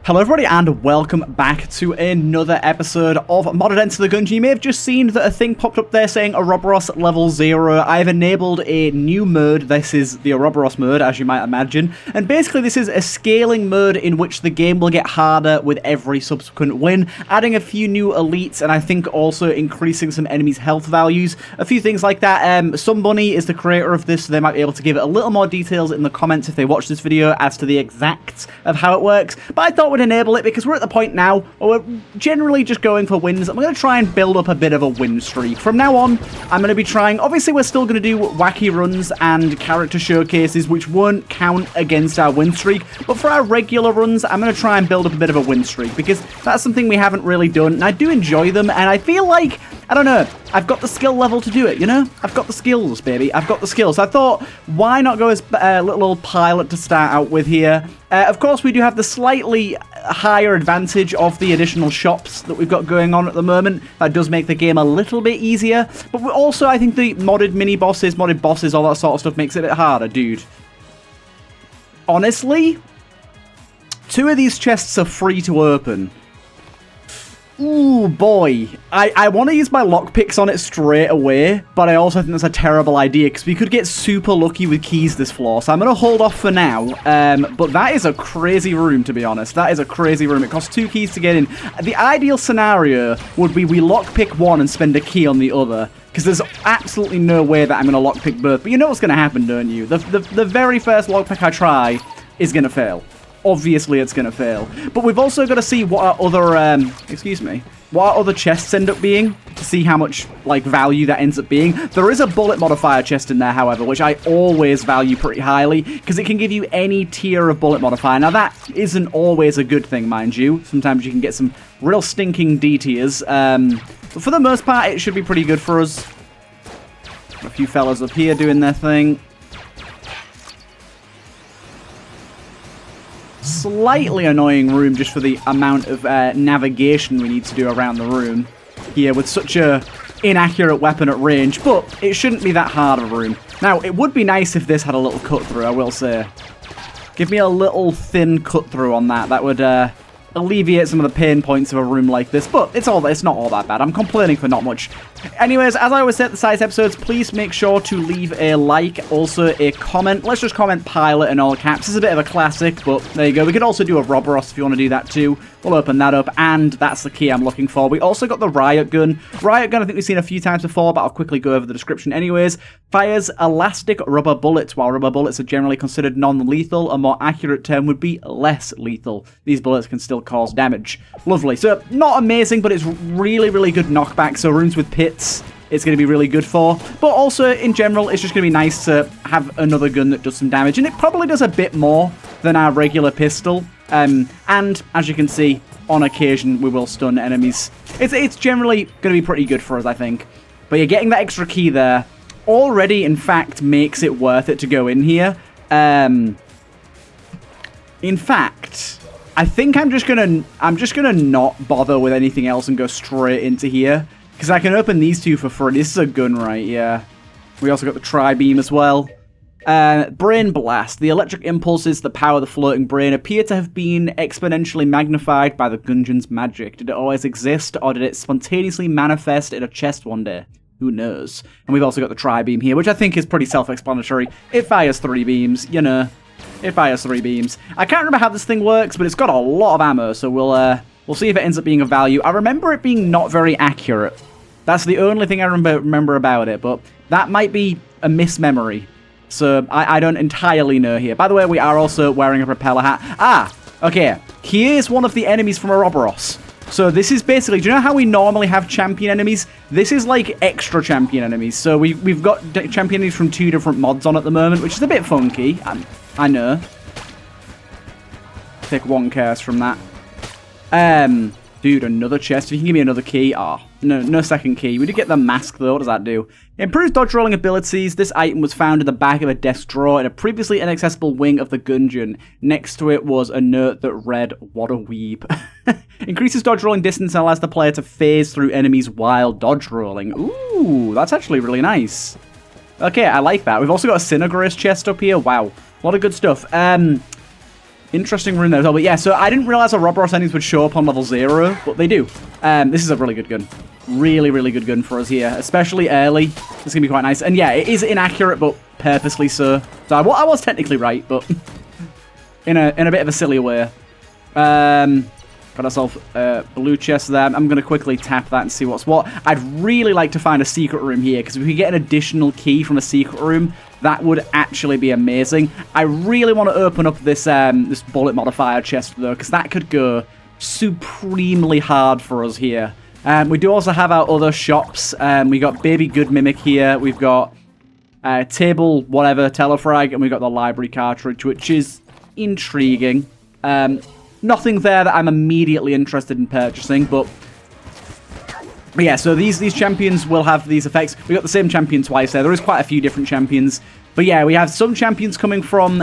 Hello everybody and welcome back to another episode of Modded Enter the Gungeon. You may have just seen that a thing popped up there saying Ouroboros level 0. I've enabled a new mode. This is the Ouroboros mode, as you might imagine. And basically this is a scaling mode in which the game will get harder with every subsequent win, adding a few new elites and I think also increasing some enemies' health values. A few things like that. Sumbunny is the creator of this, so they might be able to give it a little more details in the comments if they watch this video as to the exacts of how it works. But I thought we'd enable it because we're at the point now where we're generally just going for wins. I'm going to try and build up a bit of a win streak. From now on, I'm going to be trying, obviously we're still going to do wacky runs and character showcases which won't count against our win streak, but for our regular runs, I'm going to try and build up a bit of a win streak because that's something we haven't really done, and I do enjoy them, and I feel like, I don't know, I've got the skill level to do it, you know? I've got the skills, baby. I've got the skills. I thought, why not go as a little old pilot to start out with here? Of course, we do have the slightly higher advantage of the additional shops that we've got going on at the moment. That does make the game a little bit easier. But also, I think the modded mini-bosses, modded bosses, all that sort of stuff makes it a bit harder, dude. Honestly, 2 of these chests are free to open. Ooh, boy. I want to use my lockpicks on it straight away, but I also think that's a terrible idea because we could get super lucky with keys this floor, so I'm going to hold off for now. But that is a crazy room, to be honest. That is a crazy room. It costs 2 keys to get in. The ideal scenario would be we lockpick one and spend a key on the other, because there's absolutely no way that I'm going to lockpick both. But you know what's going to happen, don't you? The very first lockpick I try is going to fail. Obviously, it's going to fail. But we've also got to see what our other, what our other chests end up being to see how much, like, value that ends up being. There is a bullet modifier chest in there, however, which I always value pretty highly because it can give you any tier of bullet modifier. Now, that isn't always a good thing, mind you. Sometimes you can get some real stinking D tiers. But for the most part, it should be pretty good for us. A few fellas up here doing their thing. Slightly annoying room just for the amount of navigation we need to do around the room here with such a inaccurate weapon at range, but it shouldn't be that hard of a room. Now, it would be nice if this had a little cut through, I will say. Give me a little thin cut through on that. That would alleviate some of the pain points of a room like this, but it's not all that bad. I'm complaining for not much. Anyways, as I always say at the size episodes, please make sure to leave a like, also a comment. Let's just comment pilot in all caps. This is a bit of a classic, but there you go. We could also do a Ouroboros if you want to do that too. We'll open that up, and that's the key I'm looking for. We also got the riot gun. Riot gun I think we've seen a few times before, but I'll quickly go over the description anyways. Fires elastic rubber bullets. While rubber bullets are generally considered non-lethal, a more accurate term would be less lethal. These bullets can still cause damage. Lovely. So, not amazing, but it's really, really good knockback. So, rooms with pits, it's going to be really good for. But also, in general, it's just going to be nice to have another gun that does some damage. And it probably does a bit more than our regular pistol. And, as you can see, on occasion, we will stun enemies. It's generally going to be pretty good for us, I think. But you're getting that extra key there already, in fact, makes it worth it to go in here. In fact, I think I'm just gonna not bother with anything else and go straight into here. Because I can open these 2 for free. This is a gun, right? Yeah. We also got the tri-beam as well. Brain Blast. The electric impulses that power the floating brain appear to have been exponentially magnified by the Gungeon's magic. Did it always exist, or did it spontaneously manifest in a chest one day? Who knows? And we've also got the tri-beam here, which I think is pretty self-explanatory. It fires 3 beams, you know. It fires 3 beams. I can't remember how this thing works, but it's got a lot of ammo, so we'll see if it ends up being of value. I remember it being not very accurate. That's the only thing I remember about it, but that might be a mismemory. So I don't entirely know here. By the way, we are also wearing a propeller hat. Ah, okay. Here's one of the enemies from Ouroboros. So this is basically, do you know how we normally have champion enemies? This is like extra champion enemies. So we've got champion enemies from 2 different mods on at the moment, which is a bit funky. I know. Take 1 curse from that. Dude, another chest. If you can give me another key. Ah, no second key. We did get the mask, though. What does that do? Improves dodge rolling abilities. This item was found in the back of a desk drawer in a previously inaccessible wing of the Gungeon. Next to it was a note that read, "What a weeb." Increases dodge rolling distance and allows the player to phase through enemies while dodge rolling. Ooh, that's actually really nice. Okay, I like that. We've also got a Synergies chest up here. Wow. A lot of good stuff. Interesting rune there as well. But yeah, so I didn't realize the Roboros endings would show up on level 0, but they do. This is a really good gun. Really, really good gun for us here, especially early. It's going to be quite nice. And yeah, it is inaccurate, but purposely so. So I was technically right, but in a bit of a silly way. Got ourselves a blue chest there. I'm going to quickly tap that and see what's what. I'd really like to find a secret room here, because if we get an additional key from a secret room, that would actually be amazing. I really want to open up this this bullet modifier chest, though, because that could go supremely hard for us here. We do also have our other shops. We got Baby Good Mimic here. We've got Table Whatever Telefrag, and we've got the Library Cartridge, which is intriguing. Nothing there that I'm immediately interested in purchasing, but yeah, so these champions will have these effects. We got the same champion twice there. There is quite a few different champions. But yeah, we have some champions coming from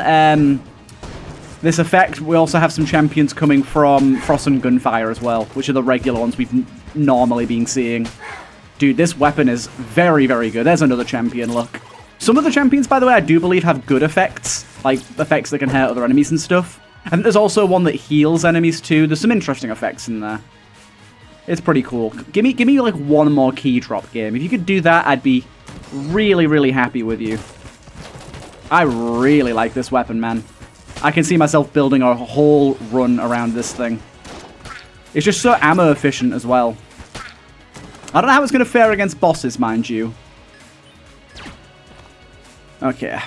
this effect. We also have some champions coming from Frost and Gunfire as well, which are the regular ones we've normally been seeing. Dude, this weapon is very, very good. There's another champion, look. Some of the champions, by the way, I do believe have good effects, like effects that can hurt other enemies and stuff. I think there's also one that heals enemies too. There's some interesting effects in there. It's pretty cool. Give me like one more key drop game. If you could do that, I'd be really, really happy with you. I really like this weapon, man. I can see myself building a whole run around this thing. It's just so ammo efficient as well. I don't know how it's going to fare against bosses, mind you. Okay.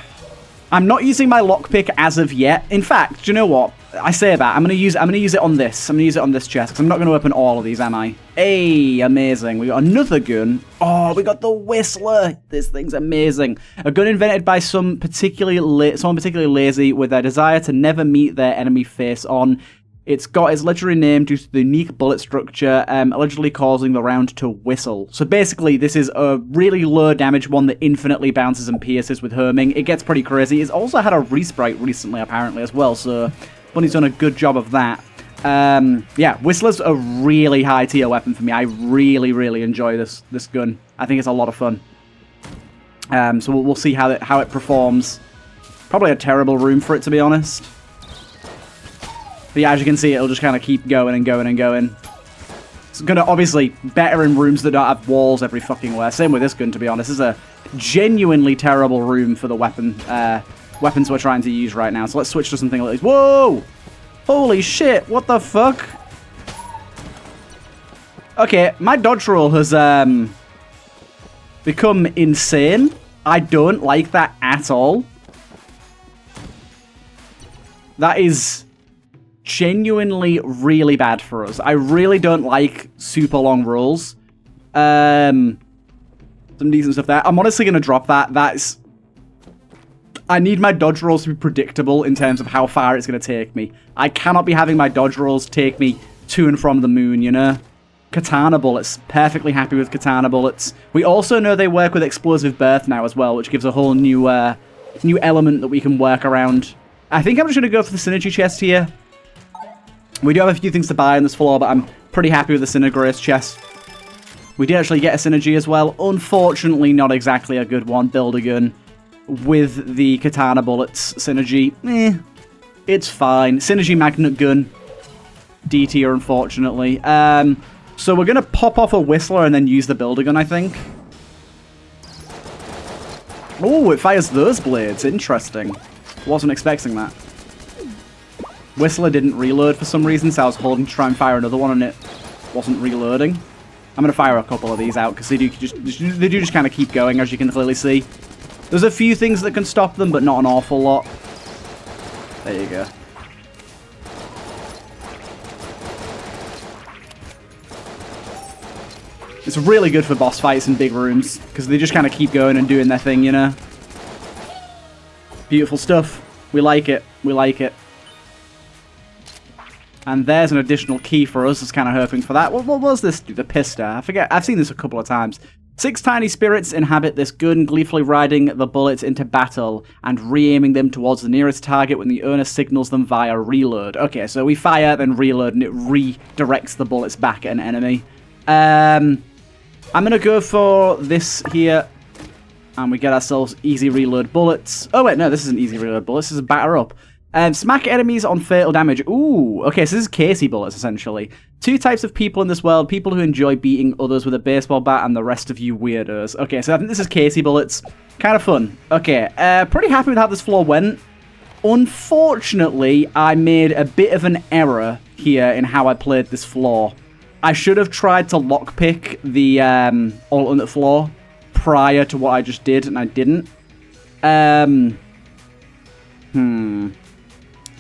I'm not using my lockpick as of yet. In fact, do you know what? I say that. I'm gonna use it on this. I'm gonna use it on this chest, because I'm not gonna open all of these, am I? Hey, amazing. We got another gun. Oh, we got the Whistler. This thing's amazing. A gun invented by someone particularly lazy with a desire to never meet their enemy face on. It's got its legendary name due to the unique bullet structure, allegedly causing the round to whistle. So basically, this is a really low damage one that infinitely bounces and pierces with homing. It gets pretty crazy. It's also had a resprite recently, apparently, as well, so Bunny's done a good job of that. Yeah, Whistler's a really high tier weapon for me. I really, really enjoy this gun. I think it's a lot of fun. So we'll see how it performs. Probably a terrible room for it, to be honest. But yeah, as you can see, it'll just kind of keep going and going and going. It's going to obviously better in rooms that don't have walls every fucking where. Same with this gun, to be honest. This is a genuinely terrible room for the weapons we're trying to use right now. So let's switch to something like this. Whoa! Holy shit, what the fuck? Okay, my dodge roll has become insane. I don't like that at all. That is genuinely really bad for us. I really don't like super long rolls. Some decent stuff there. I'm honestly going to drop that. I need my dodge rolls to be predictable in terms of how far it's going to take me. I cannot be having my dodge rolls take me to and from the moon, you know? Katana bullets. Perfectly happy with katana bullets. We also know they work with explosive burst now as well, which gives a whole new element that we can work around. I think I'm just going to go for the synergy chest here. We do have a few things to buy on this floor, but I'm pretty happy with the Synergies chest. We did actually get a synergy as well. Unfortunately, not exactly a good one. Build a gun with the katana bullets synergy. It's fine. Synergy magnet gun. D tier, unfortunately. So we're going to pop off a Whistler and then use the builder gun, I think. Oh, it fires those blades. Interesting. Wasn't expecting that. Whistler didn't reload for some reason, so I was holding to try and fire another one and it wasn't reloading. I'm going to fire a couple of these out because they do just kind of keep going, as you can clearly see. There's a few things that can stop them, but not an awful lot. There you go. It's really good for boss fights in big rooms because they just kind of keep going and doing their thing, you know? Beautiful stuff. We like it. We like it. And there's an additional key for us. I was kind of hoping for that. What was this? The pista. I forget. I've seen this a couple of times. 6 tiny spirits inhabit this gun, gleefully riding the bullets into battle and re-aiming them towards the nearest target when the owner signals them via reload. Okay, so we fire, then reload, and it redirects the bullets back at an enemy. I'm going to go for this here. And we get ourselves easy reload bullets. Oh, wait, no, this isn't easy reload bullets. This is a batter up. Smack enemies on fatal damage. Ooh, okay, so this is Casey bullets, essentially. 2 types of people in this world. People who enjoy beating others with a baseball bat and the rest of you weirdos. Okay, so I think this is Casey bullets. Kind of fun. Okay, pretty happy with how this floor went. Unfortunately, I made a bit of an error here in how I played this floor. I should have tried to lockpick the alternate floor prior to what I just did, and I didn't. I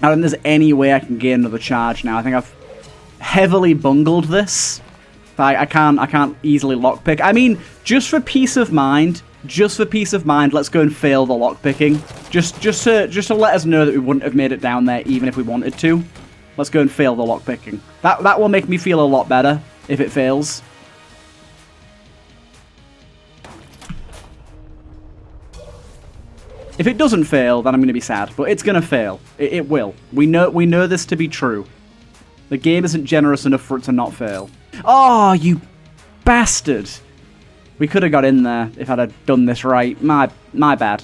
don't think there's any way I can gain another charge now. I think I've heavily bungled this. I can't easily lockpick. I mean, just for peace of mind, let's go and fail the lockpicking. Just to let us know that we wouldn't have made it down there even if we wanted to. Let's go and fail the lockpicking. That will make me feel a lot better if it fails. If it doesn't fail, then I'm going to be sad. But it's going to fail. It will. We know this to be true. The game isn't generous enough for it to not fail. Oh, you bastard. We could have got in there if I'd have done this right. My bad.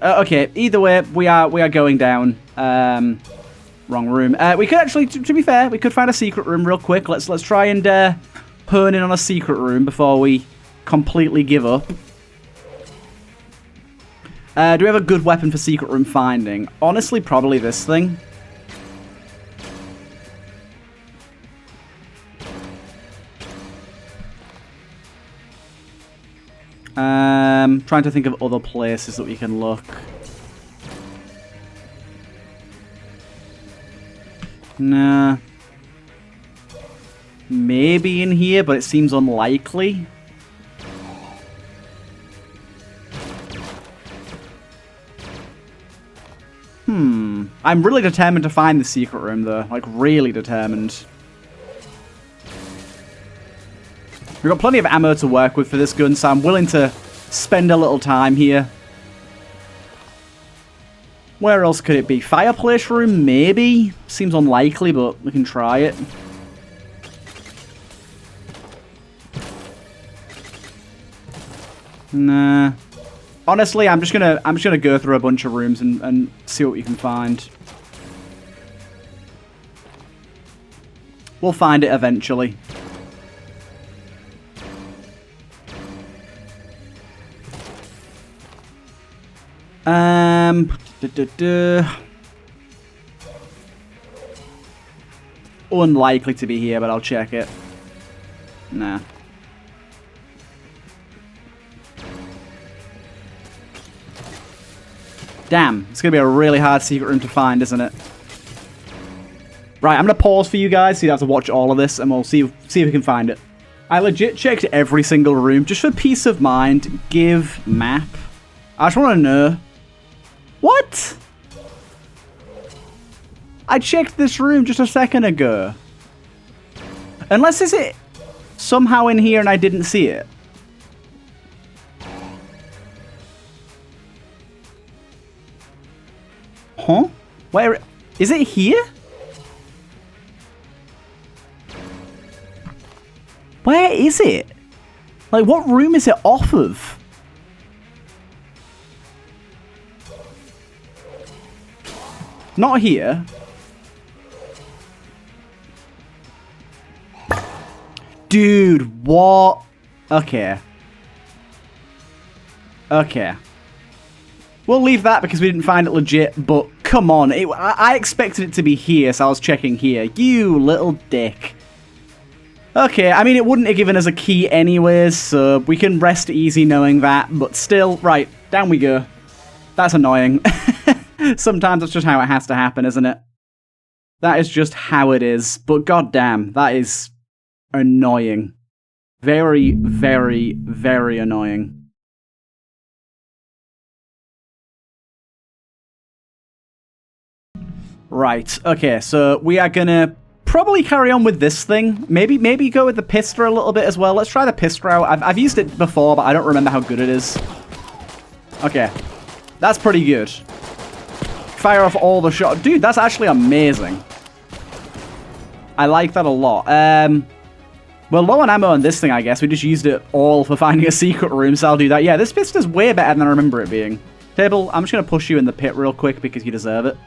Okay, either way, we are going down. Wrong room. We could actually, to be fair, we could find a secret room real quick. Let's try and hone in on a secret room before we completely give up. Do we have a good weapon for secret room finding? Honestly, probably this thing. Trying to think of other places that we can look. Nah. Maybe in here, but it seems unlikely. I'm really determined to find the secret room, though. Like, really determined. We've got plenty of ammo to work with for this gun, so I'm willing to spend a little time here. Where else could it be? Fireplace room, maybe? Seems unlikely, but we can try it. Nah. Honestly, I'm just gonna go through a bunch of rooms and see what we can find. We'll find it eventually. Unlikely to be here, but I'll check it. Nah. Damn, it's going to be a really hard secret room to find, isn't it? Right, I'm going to pause for you guys so you have to watch all of this, and we'll see if we can find it. I legit checked every single room, just for peace of mind. Give map. I just want to know. What? I checked this room just a second ago. Unless is it somehow in here and I didn't see it. Huh? Where is it here? Where is it? Like, what room is it off of? Not here. Dude, what? Okay. Okay. We'll leave that because we didn't find it legit, but come on. I expected it to be here, so I was checking here. You little dick. Okay, I mean, it wouldn't have given us a key anyways, so we can rest easy knowing that, but still, right, down we go. That's annoying. Sometimes that's just how it has to happen, isn't it? That is just how it is, but goddamn, that is annoying. Very, very, very annoying. Right, okay, so we are gonna probably carry on with this thing. Maybe go with the pistol a little bit as well. Let's try the pistol out. I've used it before, but I don't remember how good it is. Okay, that's pretty good. Fire off all the shots. Dude, that's actually amazing. I like that a lot. We're low on ammo on this thing, I guess. We just used it all for finding a secret room, so I'll do that. Yeah, this pistol's way better than I remember it being. Table, I'm just going to push you in the pit real quick because you deserve it.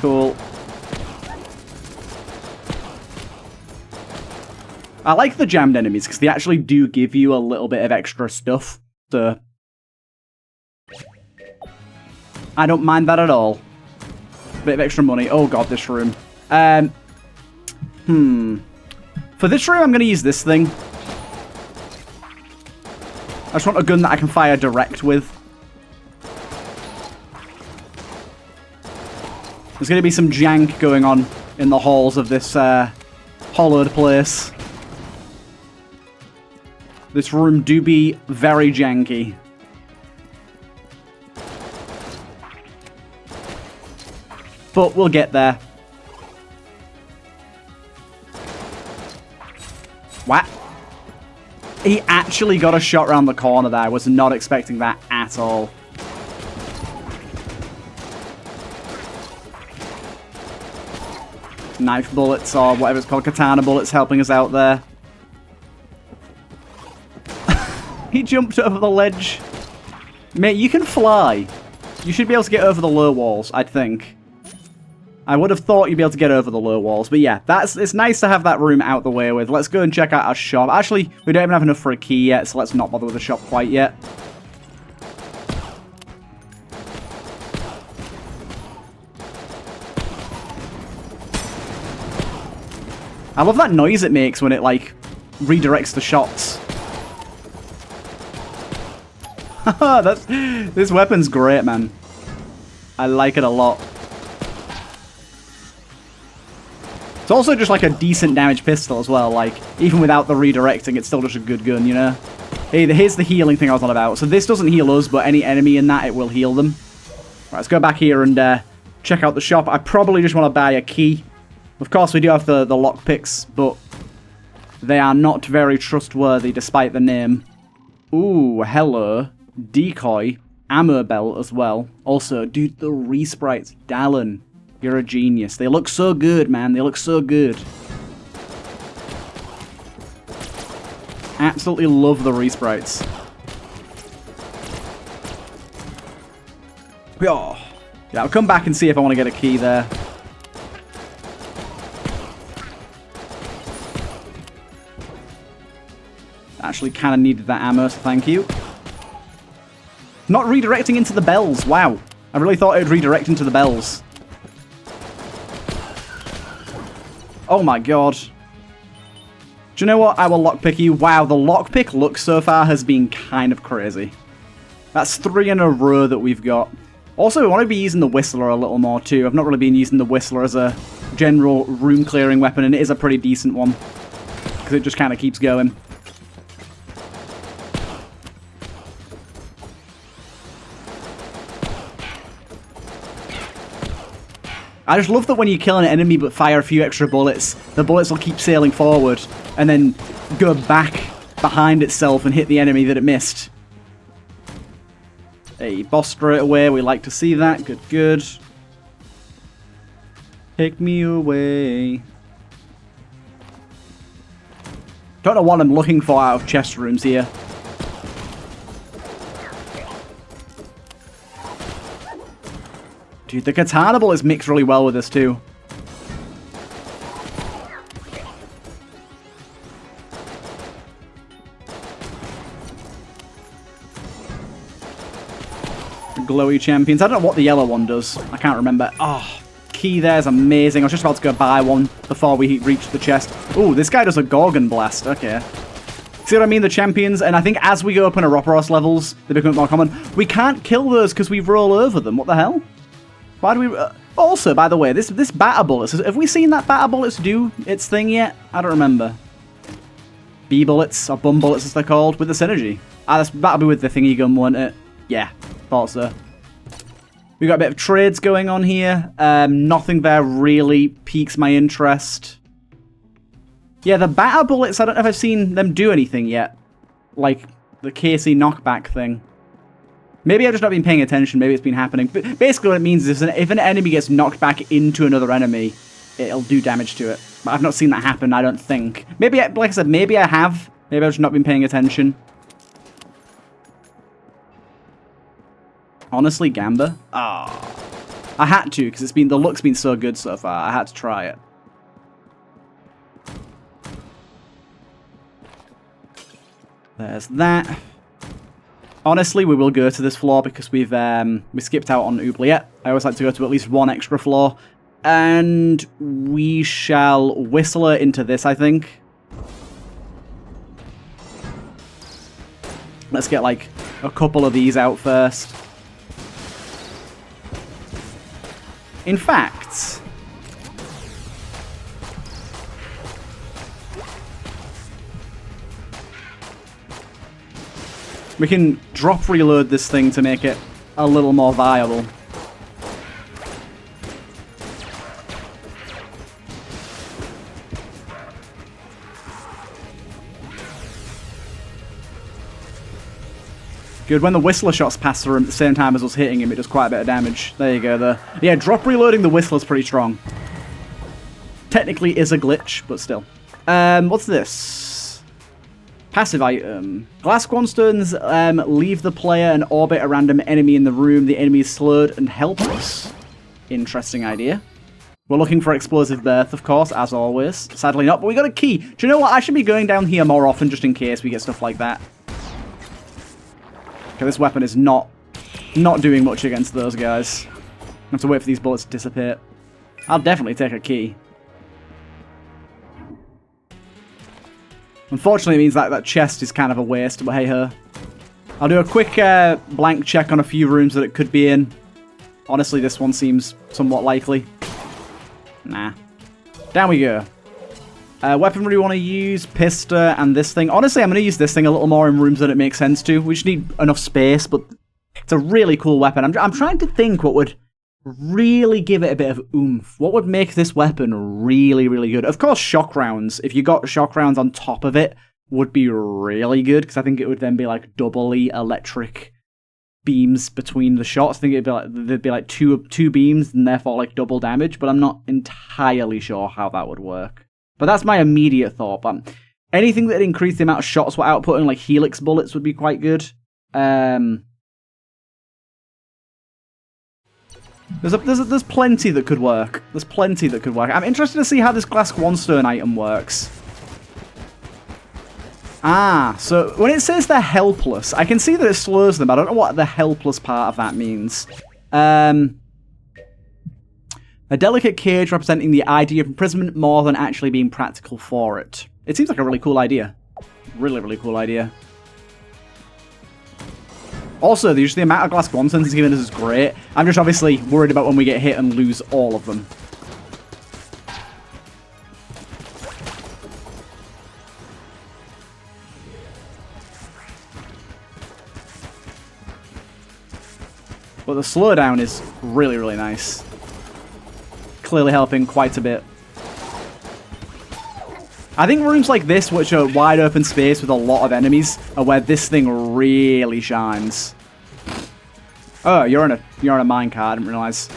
Cool. I like the jammed enemies because they actually do give you a little bit of extra stuff. So I don't mind that at all. Bit of extra money. Oh god, this room. For this room, I'm going to use this thing. I just want a gun that I can fire direct with. There's going to be some jank going on in the halls of this hollowed place. This room do be very janky. But we'll get there. What? He actually got a shot around the corner there. I was not expecting that at all. Knife bullets, or whatever it's called, katana bullets helping us out there. He jumped over the ledge. Mate, you can fly. You should be able to get over the low walls, I think. I would have thought you'd be able to get over the low walls. But yeah, it's nice to have that room out the way with. Let's go and check out our shop. Actually, we don't even have enough for a key yet, so let's not bother with the shop quite yet. I love that noise it makes when it, like, redirects the shots. This weapon's great, man. I like it a lot. It's also just like a decent damage pistol as well. Like, even without the redirecting, it's still just a good gun, you know? Hey, here's the healing thing I was on about. So this doesn't heal us, but any enemy in that, it will heal them. Right, let's go back here and check out the shop. I probably just want to buy a key. Of course, we do have the lockpicks, but they are not very trustworthy despite the name. Ooh, hello. Decoy. Ammo belt as well. Also, dude, the resprites. Dallin. You're a genius. They look so good, man. They look so good. Absolutely love the resprites. Oh. Yeah, I'll come back and see if I want to get a key there. Actually kind of needed that ammo, so thank you. Not redirecting into the bells. Wow. I really thought it would redirect into the bells. Oh my god. Do you know what? I will lockpick you. Wow, the lockpick look so far has been kind of crazy. That's 3 in a row that we've got. Also, we want to be using the Whistler a little more too. I've not really been using the Whistler as a general room clearing weapon, and it is a pretty decent one. Because it just kind of keeps going. I just love that when you kill an enemy but fire a few extra bullets, the bullets will keep sailing forward and then go back behind itself and hit the enemy that it missed. Hey, boss straight away. We like to see that. Good, good. Take me away. Don't know what I'm looking for out of chest rooms here. Dude, the katana bullets mix really well with this too. Glowy champions. I don't know what the yellow one does. I can't remember. Oh, key there is amazing. I was just about to go buy one before we reached the chest. Ooh, this guy does a Gorgon blast. Okay. See what I mean? The champions, and I think as we go up in Ouroboros levels, they become more common. We can't kill those because we roll over them. What the hell? Why do we... also, by the way, this batter bullets... Have we seen that batter bullets do its thing yet? I don't remember. B bullets, or bum bullets as they're called, with the synergy. Ah, that'll be with the thingy gun, won't it? Yeah, thought so. We've got a bit of trades going on here. Nothing there really piques my interest. Yeah, the batter bullets, I don't know if I've seen them do anything yet. Like, the KC knockback thing. Maybe I've just not been paying attention. Maybe it's been happening. But basically what it means is if an enemy gets knocked back into another enemy, it'll do damage to it. But I've not seen that happen, I don't think. Maybe, like I said, maybe I have. Maybe I've just not been paying attention. Honestly, Gamba? Ah. I had to, because the look's been so good so far. I had to try it. There's that. Honestly, we will go to this floor because we skipped out on Oubliette. I always like to go to at least one extra floor. And we shall whistle her into this, I think. Let's get, like, a couple of these out first. In fact... we can drop reload this thing to make it a little more viable. Good, when the Whistler shots pass through him at the same time as us hitting him, it does quite a bit of damage. There you go. Yeah, drop reloading the Whistler's pretty strong. Technically is a glitch, but still. What's this? Passive item. Glass Quanstones leave the player and orbit a random enemy in the room. The enemy is slowed and helpless. Interesting idea. We're looking for Explosive Birth, of course, as always. Sadly not, but we got a key. Do you know what? I should be going down here more often just in case we get stuff like that. Okay, this weapon is not doing much against those guys. I have to wait for these bullets to dissipate. I'll definitely take a key. Unfortunately, it means that chest is kind of a waste, but hey-ho. I'll do a quick blank check on a few rooms that it could be in. Honestly, this one seems somewhat likely. Nah. Down we go. Weaponry we want to use, pista, and this thing. Honestly, I'm going to use this thing a little more in rooms that it makes sense to. We just need enough space, but it's a really cool weapon. I'm trying to think what would really give it a bit of oomph. What would make this weapon really, really good? Of course, shock rounds. If you got shock rounds on top of it, would be really good, because I think it would then be like doubly electric beams between the shots. I think there'd be like two beams and therefore like double damage, but I'm not entirely sure how that would work. But that's my immediate thought. But anything that increased the amount of shots we're outputting, like helix bullets, would be quite good. There's plenty that could work. There's plenty that could work. I'm interested to see how this Glass Quanstone item works. Ah, so when it says they're helpless, I can see that it slows them. I don't know what the helpless part of that means. A delicate cage representing the idea of imprisonment more than actually being practical for it. It seems like a really cool idea. Really, really cool idea. Also, the amount of Glass Quanstones it's given us is great. I'm just obviously worried about when we get hit and lose all of them. But the slowdown is really, really nice. Clearly helping quite a bit. I think rooms like this, which are wide open space with a lot of enemies, are where this thing really shines. Oh, you're on a minecart. I didn't realize.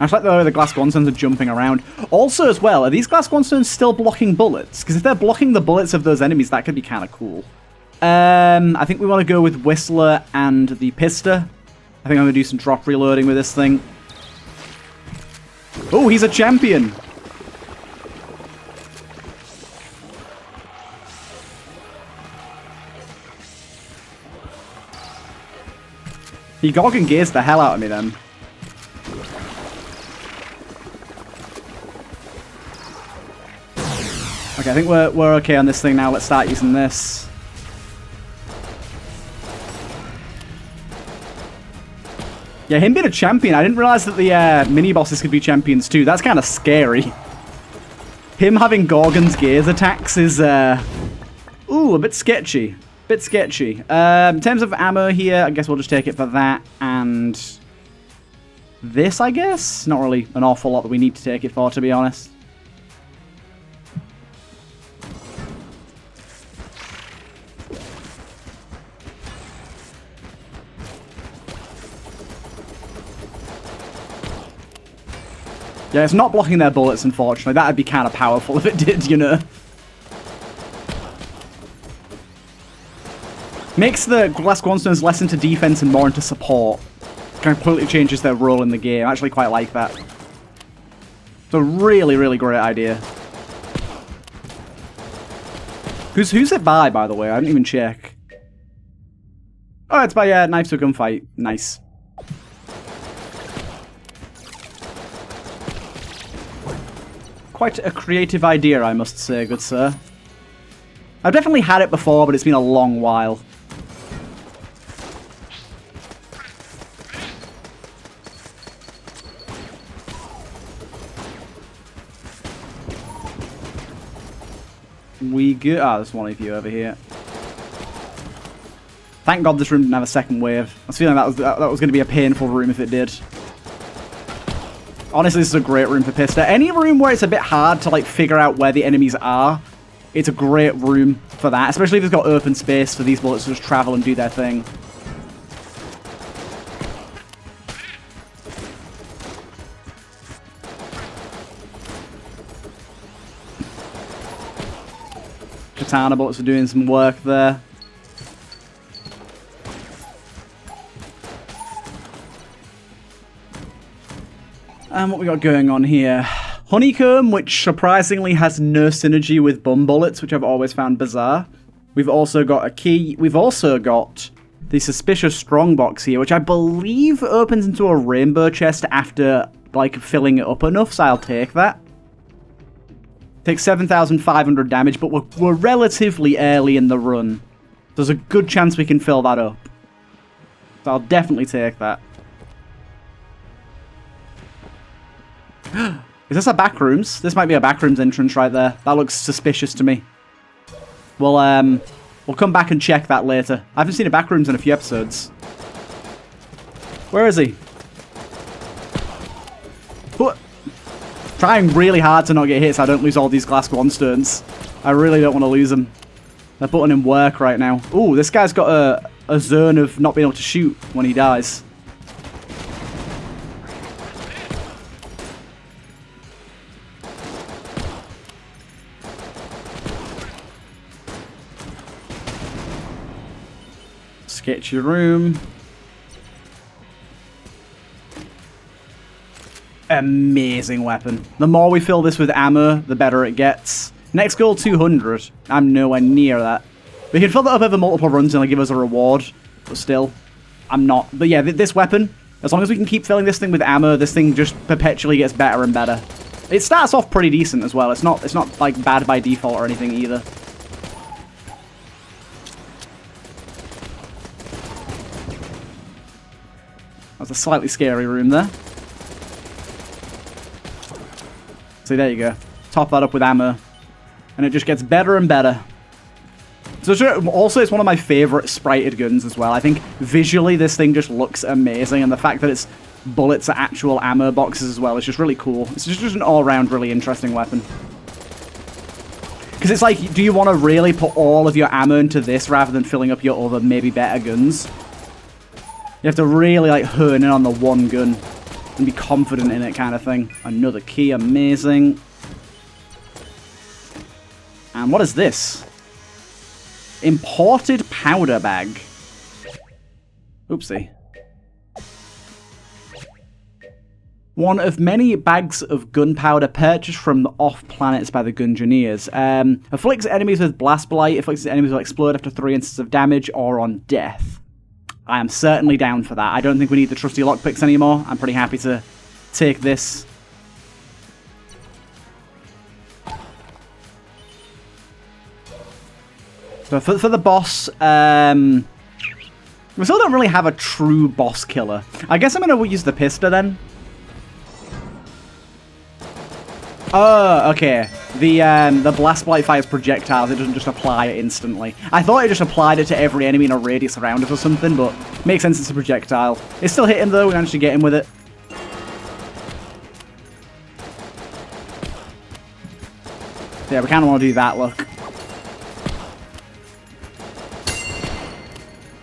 I just like the way the Glass Quanstones are jumping around. Also, as well, are these Glass Quanstones still blocking bullets? Because if they're blocking the bullets of those enemies, that could be kind of cool. I think we want to go with Whistler and the Pista. I think I'm going to do some drop reloading with this thing. Oh, he's a champion! He Gorgon gazed the hell out of me then. Okay, I think we're okay on this thing now. Let's start using this. Yeah, him being a champion, I didn't realize that the mini-bosses could be champions too. That's kind of scary. Him having Gorgon's gaze attacks is, ooh, a bit sketchy. Bit sketchy. In terms of ammo here, I guess we'll just take it for that and this, I guess? Not really an awful lot that we need to take it for, to be honest. Yeah, it's not blocking their bullets, unfortunately. That'd be kind of powerful if it did, you know. Makes the glass cornerstones less into defense and more into support. Completely changes their role in the game. I actually quite like that. It's a really, really great idea. Who's it by the way? I didn't even check. Oh, it's by Knives to a Gunfight. Nice. Quite a creative idea, I must say, good sir. I've definitely had it before, but it's been a long while. We go. Ah, there's one of you over here. Thank God this room didn't have a second wave. I was feeling that was going to be a painful room if it did. Honestly, this is a great room for Pista. Any room where it's a bit hard to like figure out where the enemies are, it's a great room for that. Especially if it's got open space for these bullets to just travel and do their thing. Katana bullets are doing some work there. And what we got going on here? Honeycomb, which surprisingly has no synergy with bum bullets, which I've always found bizarre. We've also got a key. We've also got the suspicious strongbox here, which I believe opens into a rainbow chest after like filling it up enough, so I'll take that. Takes 7,500 damage, but we're relatively early in the run. There's a good chance we can fill that up. So I'll definitely take that. Is this a backrooms? This might be a backrooms entrance right there. That looks suspicious to me. We'll come back and check that later. I haven't seen a backrooms in a few episodes. Where is he? What? Trying really hard to not get hit so I don't lose all these glass stones. I really don't want to lose them. They're putting in work right now. Ooh, this guy's got a zone of not being able to shoot when he dies. Sketchy room. Amazing weapon. The more we fill this with ammo, the better it gets. Next goal, 200. I'm nowhere near that. We can fill that up over multiple runs and it'll give us a reward. But still, I'm not. But yeah, this weapon, as long as we can keep filling this thing with ammo, this thing just perpetually gets better and better. It starts off pretty decent as well. It's not like bad by default or anything either. That's a slightly scary room there. See, there you go. Top that up with ammo. And it just gets better and better. So also, it's one of my favorite sprited guns as well. I think visually this thing just looks amazing. And the fact that its bullets are actual ammo boxes as well is just really cool. It's just an all-around really interesting weapon. Because it's like, do you want to really put all of your ammo into this rather than filling up your other, maybe better guns? You have to really like hone in on the one gun and be confident in it kind of thing. Another key, amazing. And what is this? Imported powder bag. Oopsie. One of many bags of gunpowder purchased from the off-planets by the Gungeoneers. Afflicts enemies with blast blight, afflicts enemies will explode after 3 instances of damage or on death. I am certainly down for that. I don't think we need the trusty lockpicks anymore. I'm pretty happy to take this. So for the boss, we still don't really have a true boss killer. I guess I'm going to use the Pista then. Oh, okay. The blast blight fires projectiles. It doesn't just apply it instantly. I thought it just applied it to every enemy in a radius around it or something, but makes sense it's a projectile. It's still hitting though. We managed to get him with it. Yeah, we kind of want to do that, look.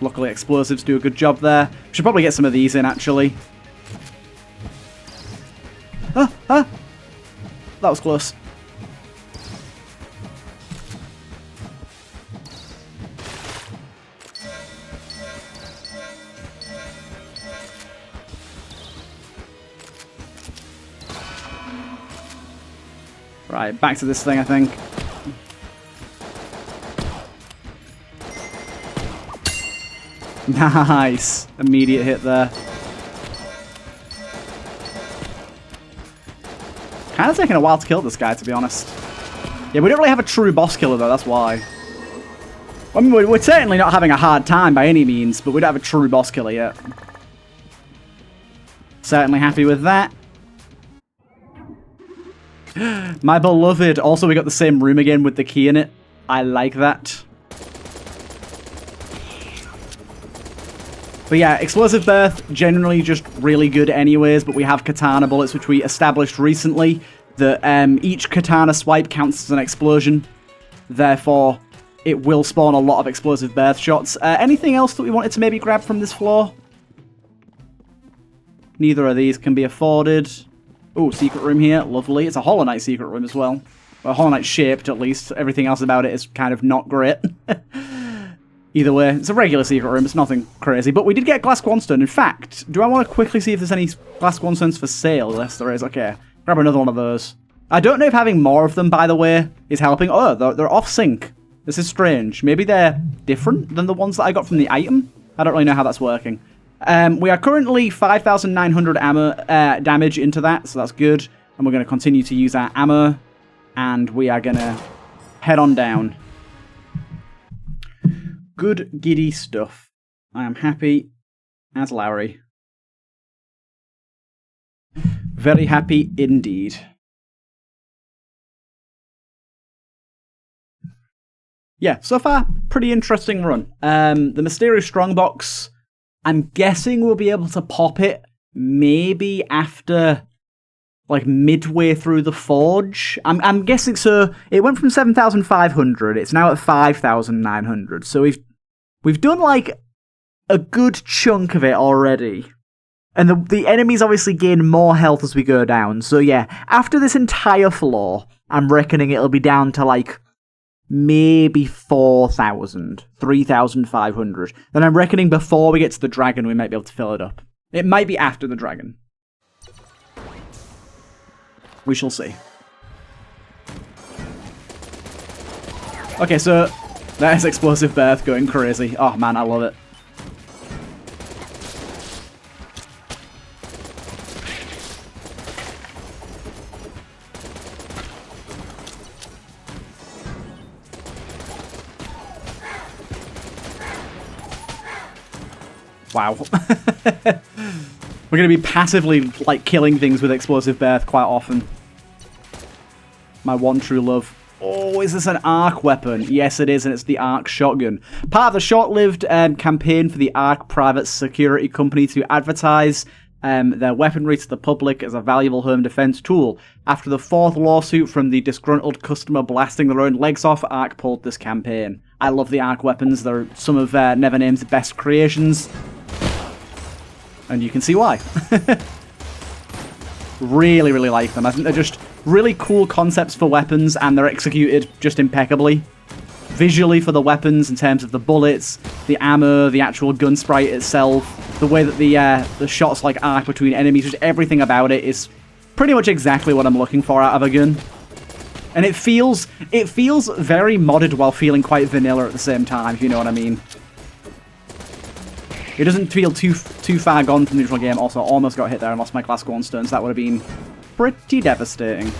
Luckily, explosives do a good job there. We should probably get some of these in, actually. Ah! That was close. Right, back to this thing, I think. Nice. Immediate hit there. Kind of taking a while to kill this guy, to be honest. Yeah, we don't really have a true boss killer, though. That's why. I mean, we're certainly not having a hard time by any means, but we don't have a true boss killer yet. Certainly happy with that. My beloved. Also, we got the same room again with the key in it. I like that. But yeah, Explosive Birth, generally just really good anyways, but we have Katana Bullets, which we established recently, that each Katana swipe counts as an explosion. Therefore, it will spawn a lot of Explosive Birth shots. Anything else that we wanted to maybe grab from this floor? Neither of these can be afforded. Oh, secret room here. Lovely. It's a Hollow Knight secret room as well. Well, Hollow Knight shaped, at least. Everything else about it is kind of not great. Either way, it's a regular secret room. It's nothing crazy. But we did get Glass Quanstone. In fact, do I want to quickly see if there's any Glass Quanstones for sale? Yes, there is. Okay. Grab another one of those. I don't know if having more of them, by the way, is helping. Oh, they're off sync. This is strange. Maybe they're different than the ones that I got from the item? I don't really know how that's working. We are currently 5,900 ammo damage into that, so that's good. And we're going to continue to use our ammo. And we are going to head on down. Good giddy stuff. I am happy as Larry. Very happy indeed. Yeah, so far, pretty interesting run. The Mysterious Strongbox, I'm guessing we'll be able to pop it maybe after, like, midway through the Forge. I'm guessing, so it went from 7,500, it's now at 5,900, so we've done, like, a good chunk of it already. And the enemies obviously gain more health as we go down, so yeah, after this entire floor, I'm reckoning it'll be down to, like, maybe 4,000, 3,500. Then I'm reckoning before we get to the dragon, we might be able to fill it up. It might be after the dragon. We shall see. Okay, so that is Explosive Birth going crazy. Oh man, I love it. Wow. We're going to be passively, like, killing things with Explosive Birth quite often. My one true love. Oh, is this an ARC weapon? Yes, it is, and it's the ARC shotgun. Part of the short-lived campaign for the ARC private security company to advertise their weaponry to the public as a valuable home defense tool. After the fourth lawsuit from the disgruntled customer blasting their own legs off, ARC pulled this campaign. I love the ARC weapons. They're some of Nevername's best creations. And you can see why. Really, really like them. I think they're just really cool concepts for weapons, and they're executed just impeccably. Visually for the weapons, in terms of the bullets, the ammo, the actual gun sprite itself, the way that the shots like arc between enemies, just everything about it is pretty much exactly what I'm looking for out of a gun. And it feels very modded while feeling quite vanilla at the same time, if you know what I mean. It doesn't feel too far gone from the original game. Also, almost got hit there and lost my Glass Quanstones. That would have been pretty devastating.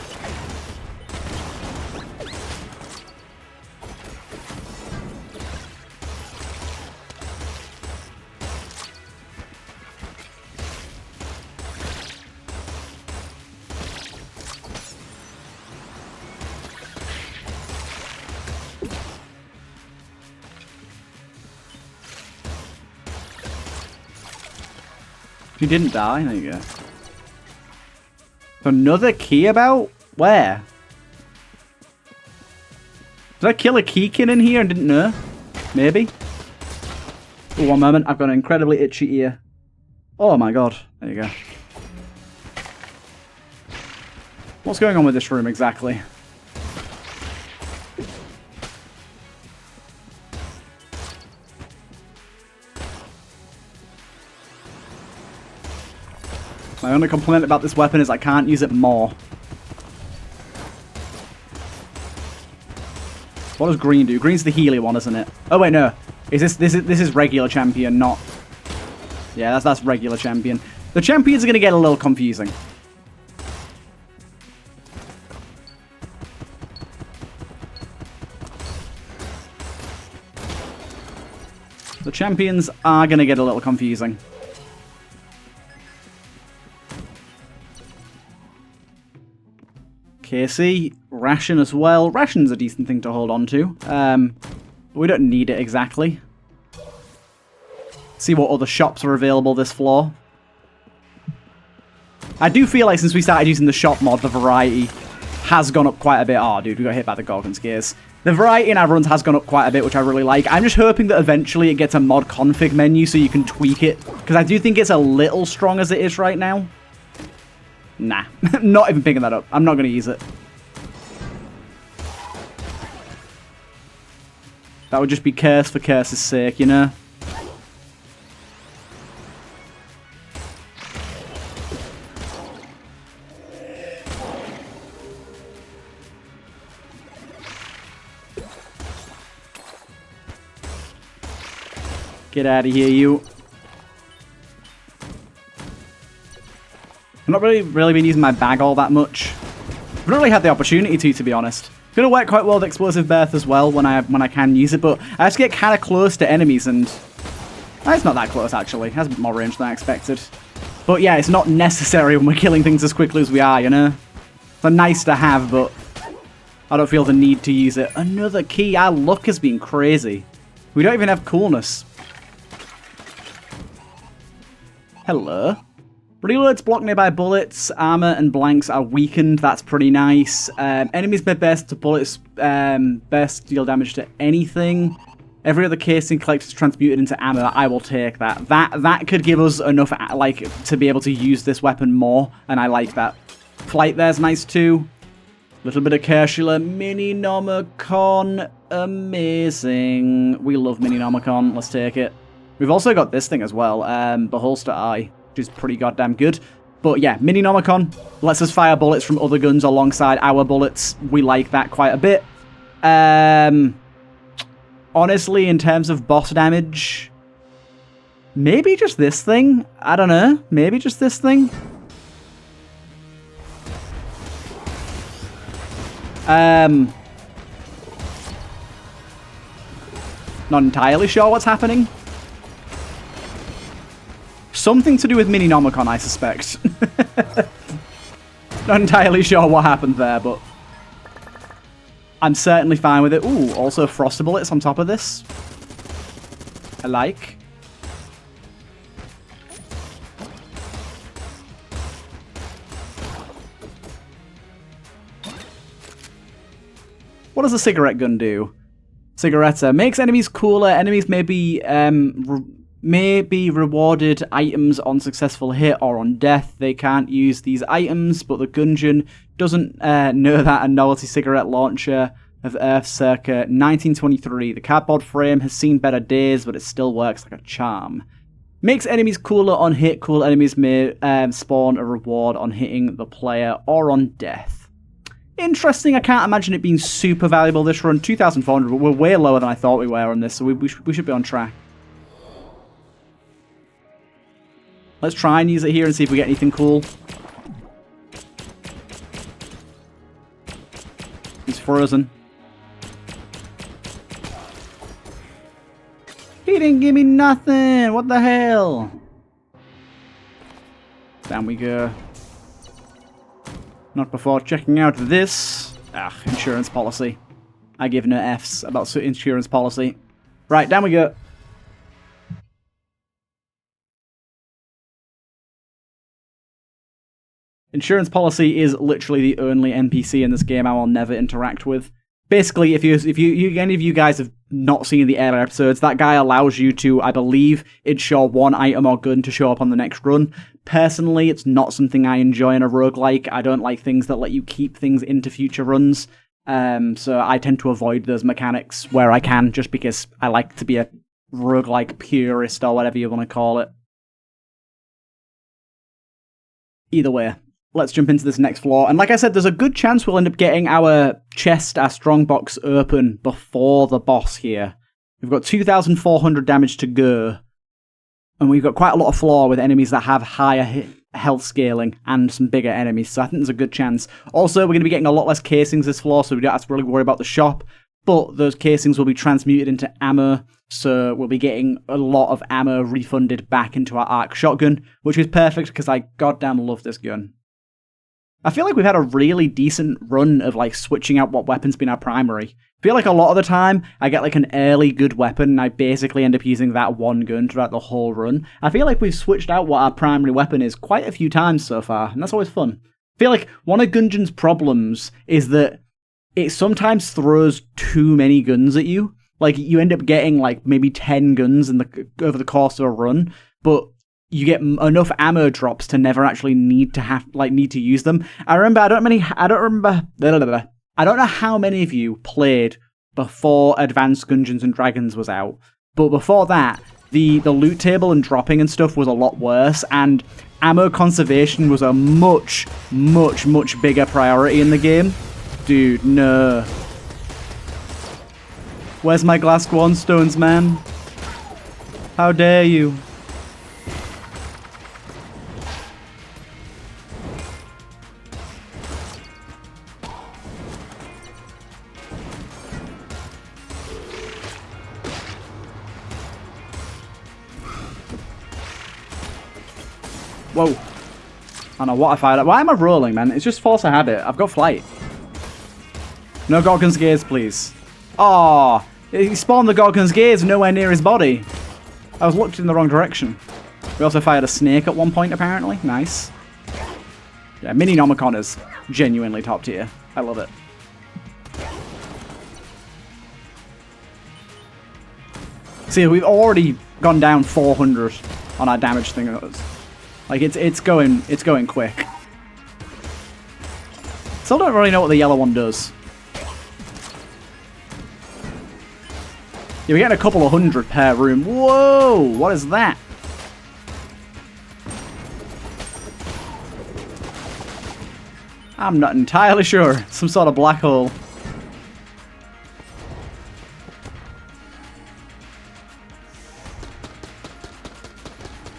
You didn't die? There you go. Another key about? Where? Did I kill a keykin in here and didn't know? Maybe? Oh, one moment. I've got an incredibly itchy ear. Oh my god. There you go. What's going on with this room exactly? My only complaint about this weapon is I can't use it more. What does green do? Green's the Healy one, isn't it? Oh, wait, no. This is regular champion, not... Yeah, that's regular champion. The champions are going to get a little confusing. The champions are going to get a little confusing. Casey, ration as well. Ration's a decent thing to hold on to. We don't need it exactly. See what other shops are available this floor. I do feel like since we started using the shop mod, the variety has gone up quite a bit. Oh, dude, we got hit by the Gorgon's gears. The variety in our runs has gone up quite a bit, which I really like. I'm just hoping that eventually it gets a mod config menu so you can tweak it. Because I do think it's a little strong as it is right now. Nah, not even picking that up. I'm not going to use it. That would just be curse for curse's sake, you know? Get out of here, you. I've not really been using my bag all that much. I've not really had the opportunity to be honest. It's going to work quite well with Explosive Birth as well when I can use it, but I have to get kind of close to enemies and... it's not that close, actually. It has a bit more range than I expected. But yeah, it's not necessary when we're killing things as quickly as we are, you know? It's a nice to have, but I don't feel the need to use it. Another key. Our luck has been crazy. We don't even have coolness. Hello. Reloads block nearby bullets. Armor and blanks are weakened. That's pretty nice. Enemies may burst to bullets. Burst deal damage to anything. Every other casing collected is transmuted into ammo. I will take that. That could give us enough like to be able to use this weapon more, and I like that. Flight there's nice too. Little bit of Kershula. Mini-Nomicon. Amazing. We love Mini-Nomicon. Let's take it. We've also got this thing as well, the Holster Eye, which is pretty goddamn good. But yeah, Mini-Nomicon lets us fire bullets from other guns alongside our bullets. We like that quite a bit. Honestly, in terms of boss damage, maybe just this thing? I don't know. Maybe just this thing? Not entirely sure what's happening. Something to do with Mini-Nomicon, I suspect. Not entirely sure what happened there, but I'm certainly fine with it. Ooh, also Froster Bullets on top of this. I like. What does a cigarette gun do? Cigaretta makes enemies cooler. Enemies may be rewarded items on successful hit or on death. They can't use these items, but the Gungeon doesn't know that. A novelty cigarette launcher of Earth circa 1923. The cardboard frame has seen better days, but it still works like a charm. Makes enemies cooler on hit. Cool enemies may spawn a reward on hitting the player or on death. Interesting. I can't imagine it being super valuable this run. 2,400, but we're way lower than I thought we were on this, so we should be on track. Let's try and use it here and see if we get anything cool. He's frozen. He didn't give me nothing! What the hell? Down we go. Not before checking out this. Insurance policy. I give no Fs about insurance policy. Right, down we go. Insurance policy is literally the only NPC in this game I will never interact with. Basically, if any of you guys have not seen the earlier episodes, that guy allows you to, I believe, ensure one item or gun to show up on the next run. Personally, it's not something I enjoy in a roguelike. I don't like things that let you keep things into future runs. So I tend to avoid those mechanics where I can, just because I like to be a roguelike purist or whatever you want to call it. Either way. let's jump into this next floor. And like I said, there's a good chance we'll end up getting our chest, our strongbox open before the boss here. We've got 2,400 damage to go. And we've got quite a lot of floor with enemies that have higher health scaling and some bigger enemies. So I think there's a good chance. Also, we're going to be getting a lot less casings this floor, so we don't have to really worry about the shop. But those casings will be transmuted into ammo. So we'll be getting a lot of ammo refunded back into our arc shotgun, which is perfect because I goddamn love this gun. I feel like we've had a really decent run of like switching out what weapon's been our primary. I feel like a lot of the time I get like an early good weapon and I basically end up using that one gun throughout the whole run. I feel like we've switched out what our primary weapon is quite a few times so far, and that's always fun. I feel like one of Gungeon's problems is that it sometimes throws too many guns at you. Like, you end up getting like maybe 10 guns over the course of a run, but you get enough ammo drops to never actually need to use them. I don't know how many of you played before Advanced Dungeons and Dragons was out, but before that, the loot table and dropping and stuff was a lot worse, and ammo conservation was a much, much, much bigger priority in the game. Dude, no. Where's my glass stones, man? How dare you? Whoa. I don't know what I fired at. Why am I rolling, man? It's just force of habit. I've got flight. No Gorgon's Gaze, please. Oh, he spawned the Gorgon's Gaze nowhere near his body. I was looked in the wrong direction. We also fired a snake at one point, apparently. Nice. Yeah, Mini Nomicon is genuinely top tier. I love it. See, we've already gone down 400 on our damage thing. Like, it's going quick. Still don't really know what the yellow one does. Yeah, we're getting a couple of hundred per room. Whoa! What is that? I'm not entirely sure. Some sort of black hole.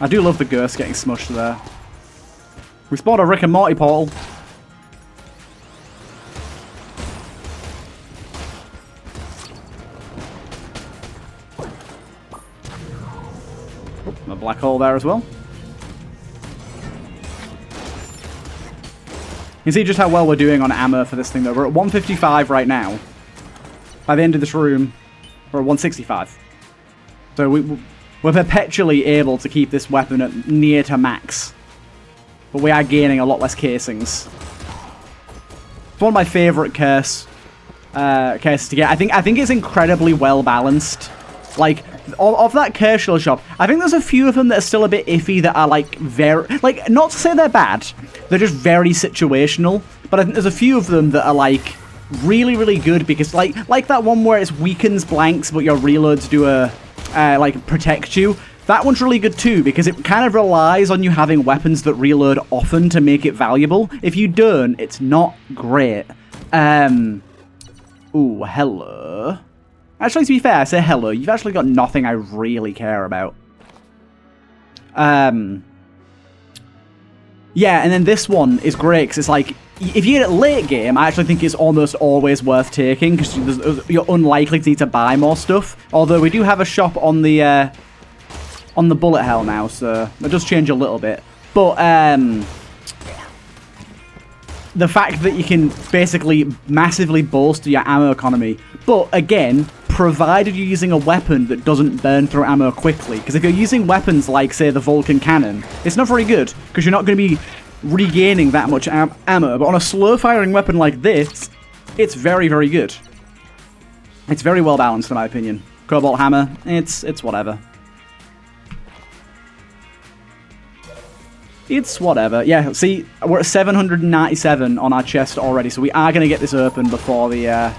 I do love the ghost getting smushed there. We spawned a Rick and Morty portal. A black hole there as well. You can see just how well we're doing on ammo for this thing though. We're at 155 right now. By the end of this room, we're at 165. So we're perpetually able to keep this weapon at near to max. But we are gaining a lot less casings. It's one of my favourite curses to get. I think it's incredibly well balanced. Like, of that curse shield shop, I think there's a few of them that are still a bit iffy that are like very, like, not to say they're bad, they're just very situational. But I think there's a few of them that are like really, really good because like that one where it weakens blanks but your reloads do a like protect you. That one's really good too because it kind of relies on you having weapons that reload often to make it valuable. If you don't, it's not great. Ooh, hello. Actually, to be fair, I say hello. You've actually got nothing I really care about. Yeah, and then this one is great because it's like, if you get it late game, I actually think it's almost always worth taking because you're unlikely to need to buy more stuff. Although we do have a shop on the bullet hell now, so it does change a little bit. But the fact that you can basically massively bolster your ammo economy, but again, provided you're using a weapon that doesn't burn through ammo quickly. Because if you're using weapons like, say, the Vulcan Cannon, it's not very good, because you're not going to be regaining that much ammo. But on a slow-firing weapon like this, it's very, very good. It's very well balanced, in my opinion. Cobalt Hammer, it's whatever. It's whatever. Yeah, see, we're at 797 on our chest already, so we are going to get this open before the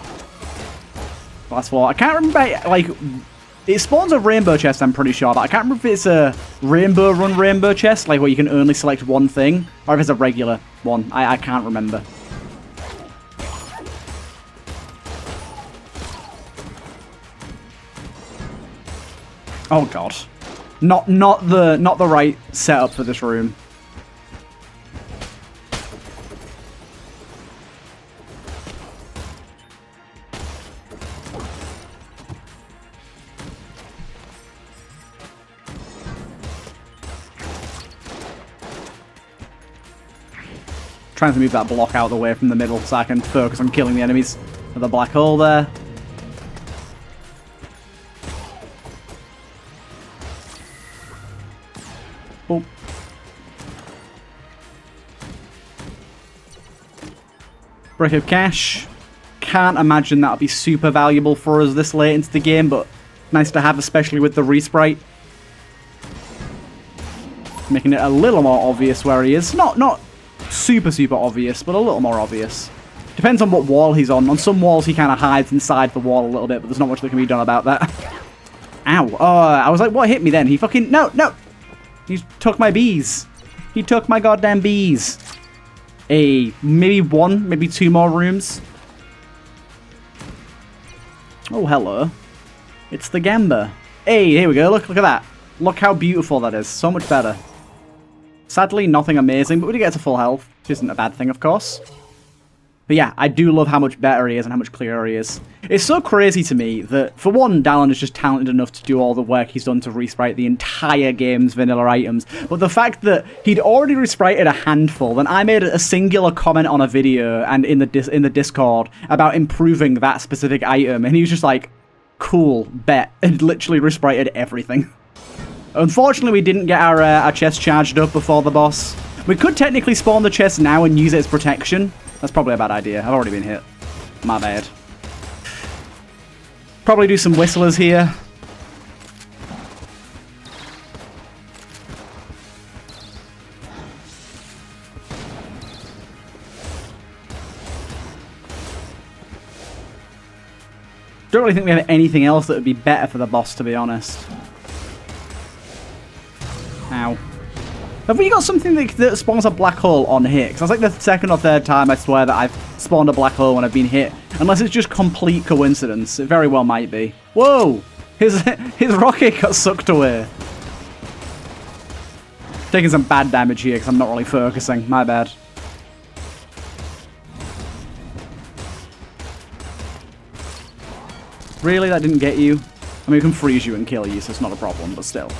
last floor. I can't remember, like, It spawns a rainbow chest, I'm pretty sure, but I can't remember if it's a rainbow run rainbow chest, like where you can only select one thing, or if it's a regular one. I can't remember. Oh god. Not the right setup for this room. Trying to move that block out of the way from the middle so I can focus on killing the enemies with the black hole there. Oh. Brick of cash. Can't imagine that would be super valuable for us this late into the game, but nice to have, especially with the resprite. Making it a little more obvious where he is. Not super obvious, but a little more obvious. Depends on what wall he's on. On some walls he kind of hides inside the wall a little bit, but there's not much that can be done about that. Ow. Oh, I was like, what hit me then? He fucking... No! He took my bees. He took my goddamn bees. Hey, maybe one, maybe two more rooms. Oh, hello. It's the Gamba. Hey, here we go. Look at that. Look how beautiful that is. So much better. Sadly, nothing amazing, but we do get to full health, which isn't a bad thing, of course. But yeah, I do love how much better he is and how much clearer he is. It's so crazy to me that, for one, Dallin is just talented enough to do all the work he's done to resprite the entire game's vanilla items. But the fact that he'd already resprited a handful, then I made a singular comment on a video and in the Discord about improving that specific item, and he was just like, cool, bet, and literally resprited everything. Unfortunately, we didn't get our chest charged up before the boss. We could technically spawn the chest now and use it as protection. That's probably a bad idea. I've already been hit. My bad. Probably do some whistlers here. Don't really think we have anything else that would be better for the boss, to be honest. Ow. Have we got something that spawns a black hole on hit? Because that's like the second or third time I swear that I've spawned a black hole when I've been hit. Unless it's just complete coincidence. It very well might be. Whoa! His rocket got sucked away. Taking some bad damage here because I'm not really focusing. My bad. Really? That didn't get you? I mean, we can freeze you and kill you, so it's not a problem, but still.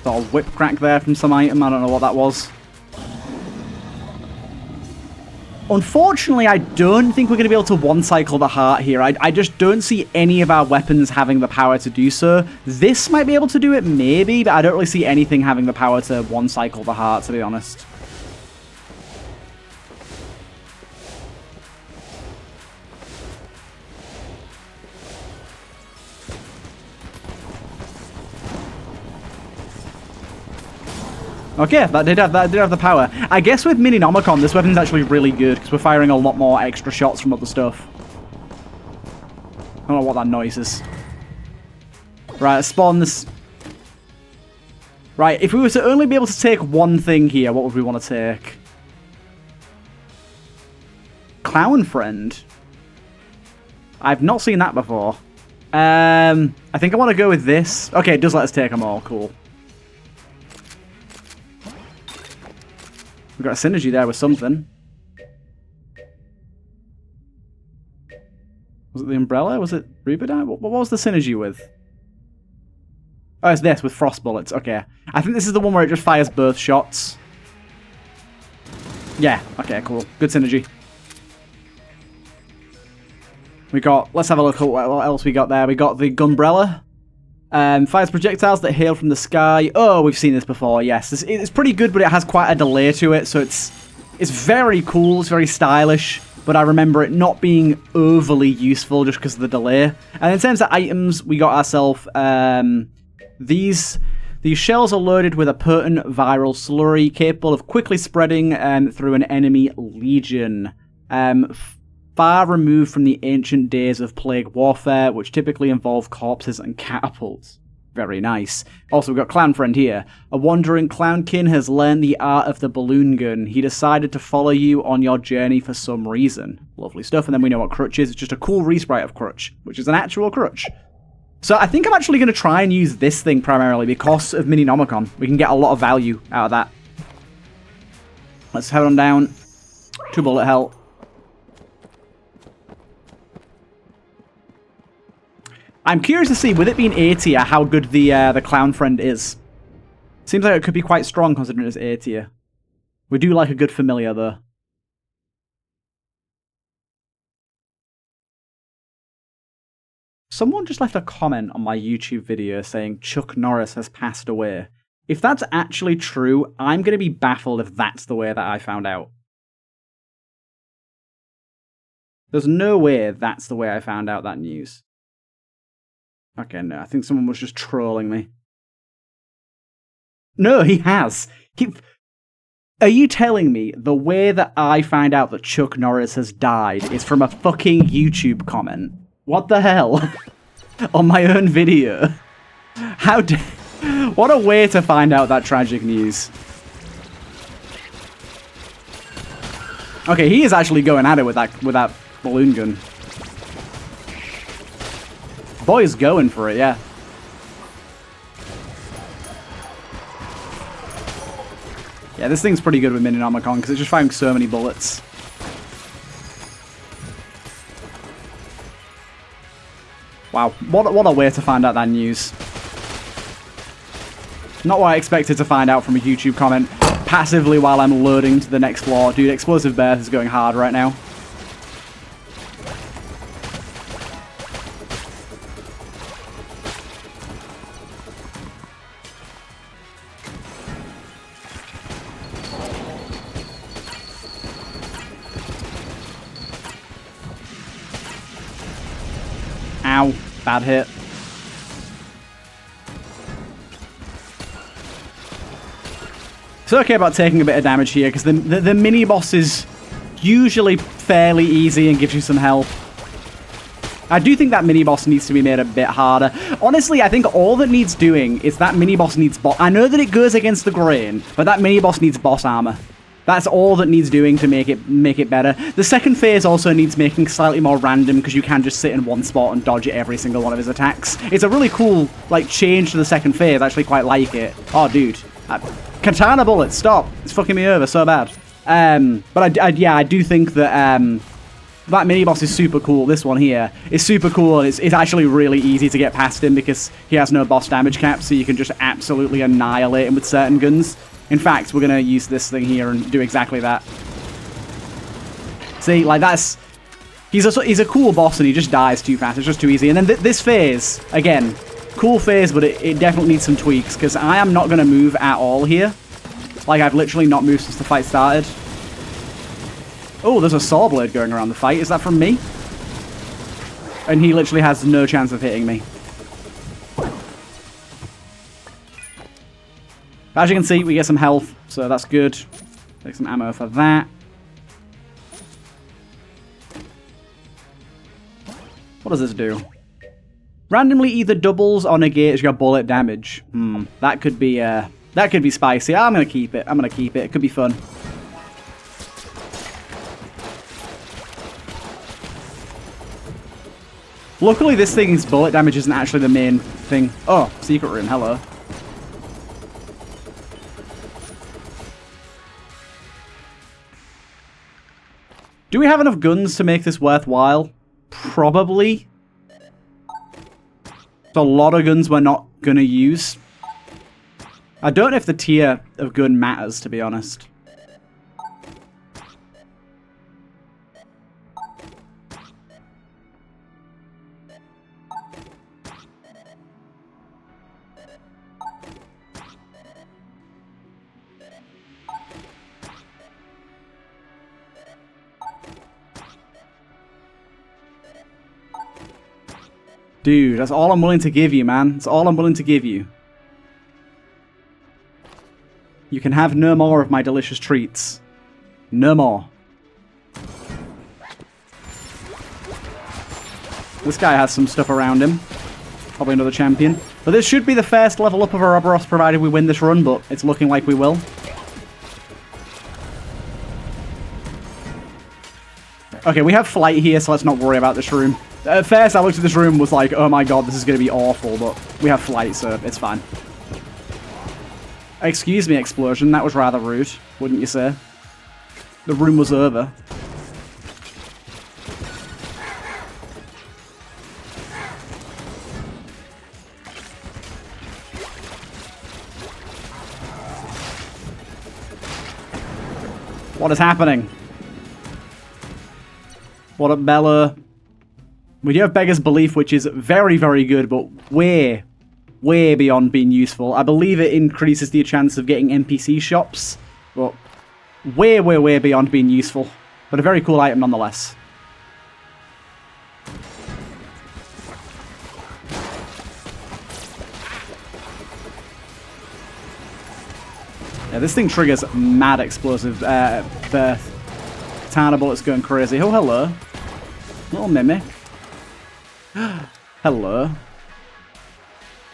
Sort of whip crack there from some item. I don't know what that was. Unfortunately, I don't think we're going to be able to one-cycle the heart here. I just don't see any of our weapons having the power to do so. This might be able to do it, maybe, but I don't really see anything having the power to one-cycle the heart, to be honest. Okay, that did have the power. I guess with Mininomicon, this weapon's actually really good because we're firing a lot more extra shots from other stuff. I don't know what that noise is. Right, let's spawn this. Right, if we were to only be able to take one thing here, what would we want to take? Clown Friend. I've not seen that before. I think I want to go with this. Okay, it does let us take them all. Cool. We've got a synergy there with something. Was it the umbrella? Was it Rubidine? What was the synergy with? Oh, it's this with frost bullets. Okay. I think this is the one where it just fires both shots. Yeah. Okay, cool. Good synergy. We got... Let's have a look at what else we got there. We got the Gunbrella. Fires projectiles that hail from the sky. Oh, we've seen this before, yes. It's pretty good, but it has quite a delay to it, so it's very cool, it's very stylish, but I remember it not being overly useful just because of the delay. And in terms of items, we got ourselves these shells are loaded with a potent viral slurry capable of quickly spreading through an enemy legion. Far removed from the ancient days of plague warfare, which typically involve corpses and catapults. Very nice. Also, we've got Clown Friend here. A wandering clownkin has learned the art of the balloon gun. He decided to follow you on your journey for some reason. Lovely stuff. And then we know what Crutch is. It's just a cool resprite of Crutch, which is an actual Crutch. So I think I'm actually going to try and use this thing primarily because of Mininomicon. We can get a lot of value out of that. Let's head on down. 2 bullet hell. I'm curious to see, with it being A tier, how good the Clown Friend is. Seems like it could be quite strong considering it's A tier. We do like a good familiar, though. Someone just left a comment on my YouTube video saying Chuck Norris has passed away. If that's actually true, I'm going to be baffled if that's the way that I found out. There's no way that's the way I found out that news. Okay, no, I think someone was just trolling me. No, he has. Are you telling me the way that I find out that Chuck Norris has died is from a fucking YouTube comment? What the hell? On my own video? What a way to find out that tragic news. Okay, he is actually going at it with that balloon gun. Boy's going for it, yeah. Yeah, this thing's pretty good with Mininomicon because it's just firing so many bullets. Wow, what a way to find out that news. Not what I expected to find out from a YouTube comment passively while I'm loading to the next floor. Dude, Explosive Bear is going hard right now. Ow, bad hit. It's okay about taking a bit of damage here, because the mini-boss is usually fairly easy and gives you some health. I do think that mini-boss needs to be made a bit harder. Honestly, I think all that needs doing is that mini-boss needs boss... I know that it goes against the grain, but that mini-boss needs boss armor. That's all that needs doing to make it better. The second phase also needs making slightly more random because you can just sit in one spot and dodge every single one of his attacks. It's a really cool like change to the second phase. I actually quite like it. Oh, dude. Katana bullets, stop. It's fucking me over so bad. But I do think that that mini-boss is super cool. This one here is super cool. And it's actually really easy to get past him because he has no boss damage cap, so you can just absolutely annihilate him with certain guns. In fact, we're going to use this thing here and do exactly that. See, like that's... He's a cool boss and he just dies too fast. It's just too easy. And then this phase, again, cool phase, but it definitely needs some tweaks because I am not going to move at all here. Like, I've literally not moved since the fight started. Oh, there's a saw blade going around the fight. Is that from me? And he literally has no chance of hitting me. As you can see, we get some health, so that's good. Take some ammo for that. What does this do? Randomly either doubles or negates your bullet damage. That could be spicy. I'm gonna keep it. It could be fun. Luckily, this thing's bullet damage isn't actually the main thing. Oh, secret room. Hello. Do we have enough guns to make this worthwhile? Probably. There's a lot of guns we're not going to use. I don't know if the tier of gun matters, to be honest. Dude, that's all I'm willing to give you, man. That's all I'm willing to give you. You can have no more of my delicious treats. No more. This guy has some stuff around him. Probably another champion. But this should be the first level up of Ouroboros, provided we win this run, but it's looking like we will. Okay, we have flight here, so let's not worry about this room. At first, I looked at this room and was like, oh my god, this is going to be awful, but we have flight, so it's fine. Excuse me, explosion. That was rather rude, wouldn't you say? The room was over. What is happening? What up, Bella? We do have Beggar's Belief, which is very, very good, but way, way beyond being useful. I believe it increases the chance of getting NPC shops, but way, way, way beyond being useful. But a very cool item nonetheless. Yeah, this thing triggers mad explosive birth. Katana bullets going crazy. Oh, hello. Little mimic. Hello.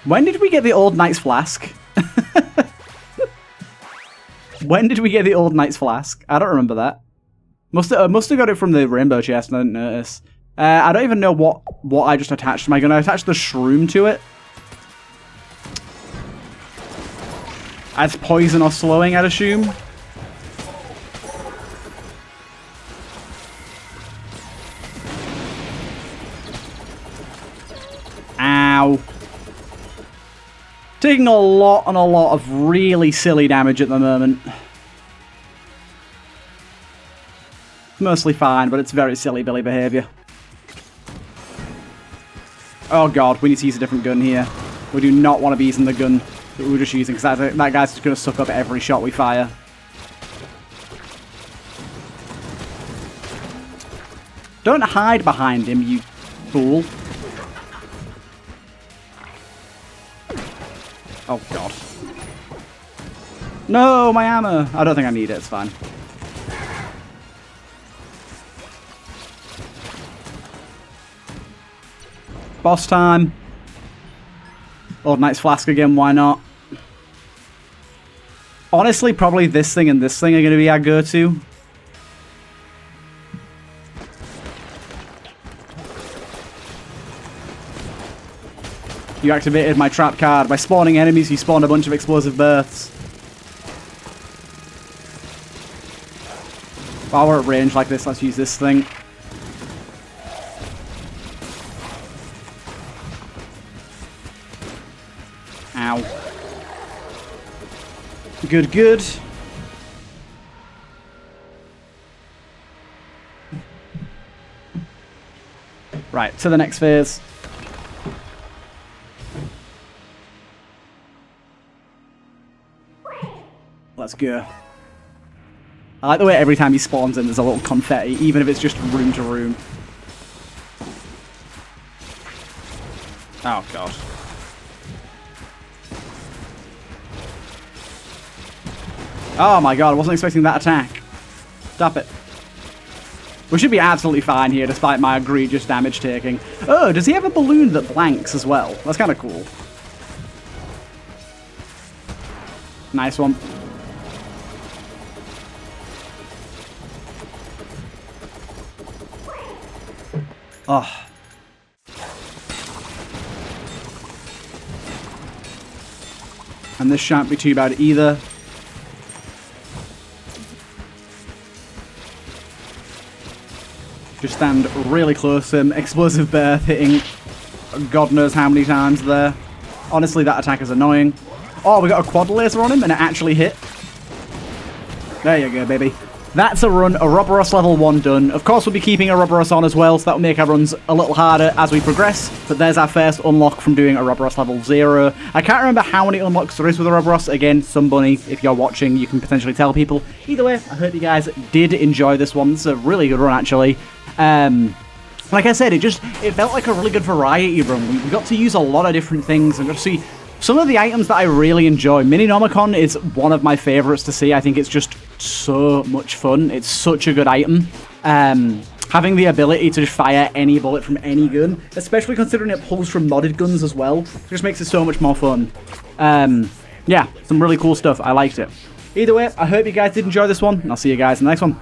When did we get the Old Knight's Flask? When did we get the Old Knight's Flask? I don't remember that. Must have got it from the rainbow chest and I didn't notice. I don't even know what I just attached. Am I going to attach the shroom to it? As poison or slowing, I'd assume. Ow. Taking a lot of really silly damage at the moment. Mostly fine, but it's very silly Billy behavior. Oh god, we need to use a different gun here. We do not want to be using the gun that we were just using, because that guy's just going to suck up every shot we fire. Don't hide behind him, you fool. Oh, God. No, my ammo! I don't think I need it, it's fine. Boss time. Old Knight's Flask again, why not? Honestly, probably this thing and this thing are going to be our go-to. You activated my trap card. By spawning enemies, you spawned a bunch of explosive births. While we're at range like this, let's use this thing. Ow. Good, good. Right, to the next phase. Let's go. I like the way every time he spawns in, there's a little confetti, even if it's just room to room. Oh, God. Oh my god, I wasn't expecting that attack. Stop it. We should be absolutely fine here, despite my egregious damage taking. Oh, does he have a balloon that blanks as well? That's kind of cool. Nice one. Oh. And this shan't be too bad either. Just stand really close to him. Explosive birth hitting God knows how many times there. Honestly, that attack is annoying. Oh, we got a quad laser on him and it actually hit. There you go, baby. That's a run, Ouroboros level 1 done. Of course, we'll be keeping Ouroboros on as well, so that will make our runs a little harder as we progress. But there's our first unlock from doing Ouroboros level 0. I can't remember how many unlocks there is with Ouroboros. Again, somebody, if you're watching, you can potentially tell people. Either way, I hope you guys did enjoy this one. It's a really good run, actually. Like I said, it felt like a really good variety run. We got to use a lot of different things and got to see some of the items that I really enjoy. Mininomicon is one of my favorites to see. I think it's just so much fun. It's such a good item. having the ability to just fire any bullet from any gun, especially considering it pulls from modded guns as well, just makes it so much more fun. Yeah, some really cool stuff. I liked it. Either way, I hope you guys did enjoy this one, and I'll see you guys in the next one.